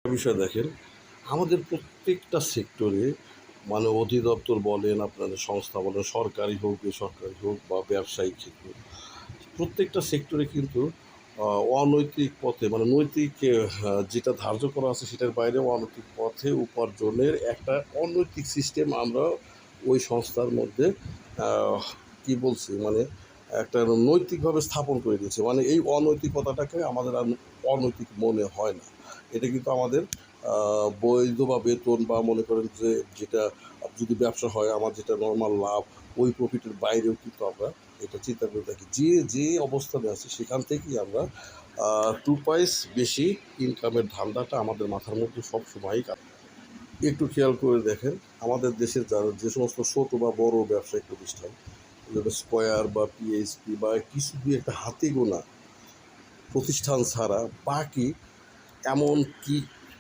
বিষয় দেখেন, আমাদের প্রত্যেকটা সেক্টরে মানে অধিদপ্তর বলেন, আপনাদের সংস্থা বলেন, সরকারি হোক, বেসরকারি হোক বা ব্যবসায়িক ক্ষেত্র, প্রত্যেকটা সেক্টরে কিন্তু অনৈতিক পথে মানে নৈতিক যেটা ধার্য করা আছে সেটার বাইরে অনৈতিক পথে উপার্জনের একটা অনৈতিক সিস্টেম আমরা ওই সংস্থার মধ্যে কি বলছি মানে একটা নৈতিকভাবে স্থাপন করে দিয়েছে। মানে এই অনৈতিকতাটাকে আমাদের আর অনৈতিক মনে হয় না। এটা কিন্তু আমাদের বৈধ বা বেতন বা মনে করেন যে যেটা যদি ব্যবসা হয় আমার যেটা নর্মাল লাভ ওই প্রফিটের বাইরেও কিন্তু আমরা এটা চিন্তা করে থাকি। যে অবস্থানে আছে সেখান থেকেই আমরা 2 পয়স বেশি ইনকামের ধান্দাটা আমাদের মাথার মধ্যে সবসময়ই কাজ। একটু খেয়াল করে দেখেন আমাদের দেশের যারা যে সমস্ত ছোটো বা বড় ব্যবসায়িক প্রতিষ্ঠান যেটা স্কয়ার বা পিএইচপি বা কিছু দিয়ে একটা হাতে গোনা প্রতিষ্ঠান ছাড়া বাকি এমন কি